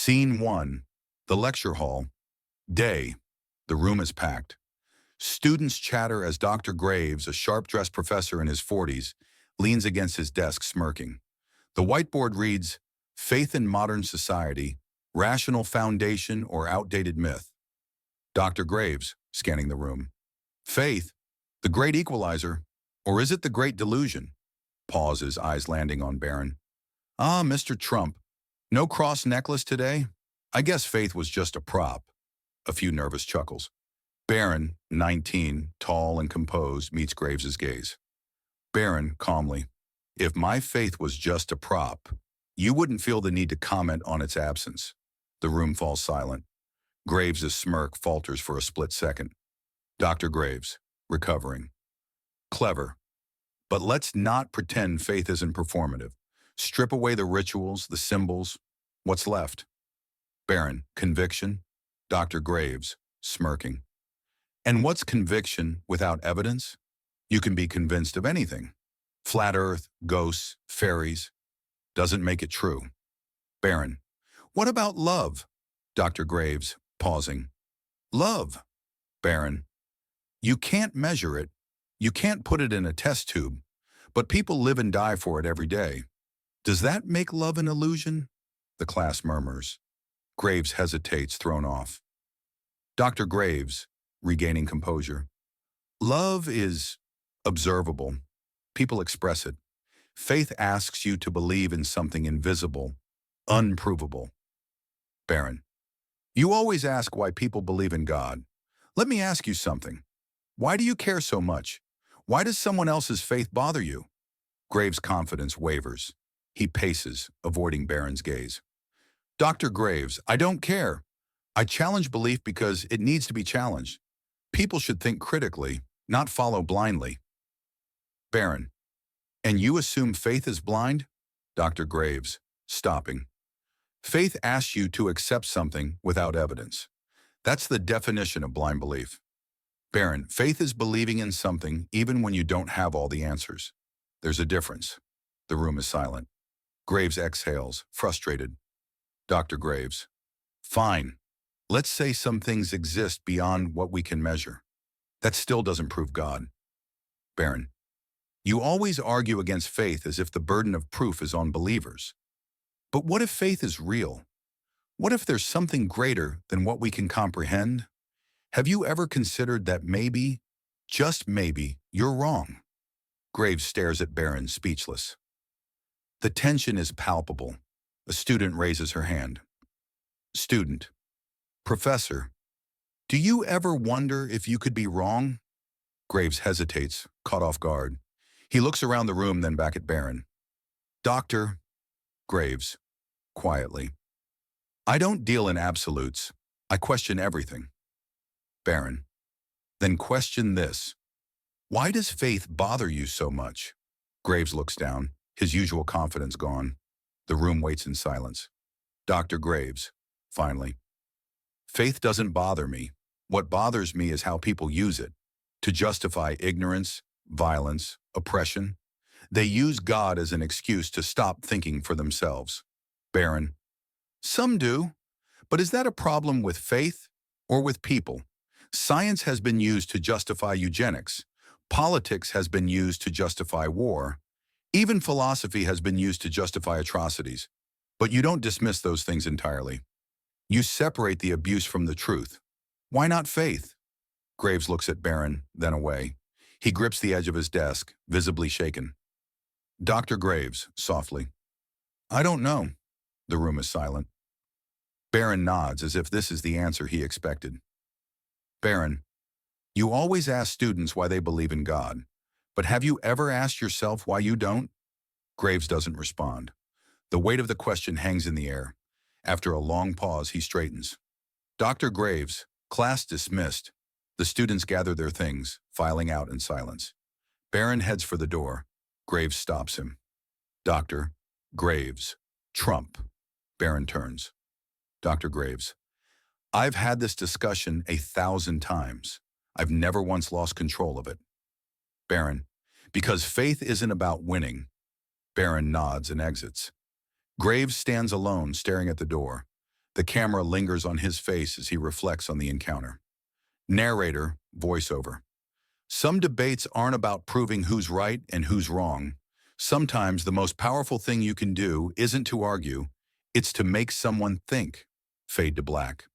Scene 1. The lecture hall. Day. The room is packed. Students chatter as Dr. Graves, a sharp-dressed professor in his 40s, leans against his desk smirking. The whiteboard reads, "Faith in Modern Society, Rational Foundation or Outdated Myth." Dr. Graves, scanning the room. "Faith? The great equalizer? Or is it the great delusion?" Pauses, eyes landing on Barron. "Ah, Mr. Trump. No cross necklace today? I guess faith was just a prop." A few nervous chuckles. Barron, 19, tall and composed, meets Graves's gaze. Barron, calmly, "If my faith was just a prop, you wouldn't feel the need to comment on its absence." The room falls silent. Graves's smirk falters for a split second. Dr. Graves, recovering. "Clever. But let's not pretend faith isn't performative. Strip away the rituals, the symbols. What's left?" Barron, "Conviction." Dr. Graves, smirking. "And what's conviction without evidence? You can be convinced of anything. Flat earth, ghosts, fairies. Doesn't make it true." Barron, "What about love?" Dr. Graves, pausing. "Love." Barron, "You can't measure it. You can't put it in a test tube. But people live and die for it every day. Does that make love an illusion?" The class murmurs. Graves hesitates, thrown off. Dr. Graves, regaining composure. "Love is observable. People express it. Faith asks you to believe in something invisible, unprovable." Barron, "You always ask why people believe in God. Let me ask you something. Why do you care so much? Why does someone else's faith bother you?" Graves' confidence wavers. He paces, avoiding Barron's gaze. "Dr. Graves, I don't care. I challenge belief because it needs to be challenged. People should think critically, not follow blindly." Barron, "And you assume faith is blind?" Dr. Graves, stopping. "Faith asks you to accept something without evidence. That's the definition of blind belief." Barron, "Faith is believing in something even when you don't have all the answers. There's a difference." The room is silent. Graves exhales, frustrated. Dr. Graves, "Fine. Let's say some things exist beyond what we can measure. That still doesn't prove God." Barron, "You always argue against faith as if the burden of proof is on believers. But what if faith is real? What if there's something greater than what we can comprehend? Have you ever considered that maybe, just maybe, you're wrong?" Graves stares at Barron, speechless. The tension is palpable. A student raises her hand. Student, "Professor, do you ever wonder if you could be wrong?" Graves hesitates, caught off guard. He looks around the room, then back at Barron. "Dr. Graves," quietly, "I don't deal in absolutes. I question everything." Barron, "Then question this. Why does faith bother you so much?" Graves looks down, his usual confidence gone. The room waits in silence. Dr. Graves, finally, "Faith doesn't bother me. What bothers me is how people use it to justify ignorance, violence, oppression. They use God as an excuse to stop thinking for themselves." Barron, "Some do. But is that a problem with faith or with people? Science has been used to justify eugenics. Politics has been used to justify war. Even philosophy has been used to justify atrocities. But you don't dismiss those things entirely. You separate the abuse from the truth. Why not faith?" Graves looks at Barron, then away. He grips the edge of his desk, visibly shaken. Dr. Graves, softly, "I don't know." The room is silent. Barron nods as if this is the answer he expected. Barron, "You always ask students why they believe in God. But have you ever asked yourself why you don't?" Graves doesn't respond. The weight of the question hangs in the air. After a long pause, he straightens. "Dr. Graves, class dismissed." The students gather their things, filing out in silence. Barron heads for the door. Graves stops him. "Dr. Graves, Trump." Barron turns. Dr. Graves, "I've had this discussion 1,000 times. I've never once lost control of it." Barron, "Because faith isn't about winning." Barron nods and exits. Graves stands alone, staring at the door. The camera lingers on his face as he reflects on the encounter. Narrator, voiceover. Some debates aren't about proving who's right and who's wrong. Sometimes the most powerful thing you can do isn't to argue, it's to make someone think. Fade to black.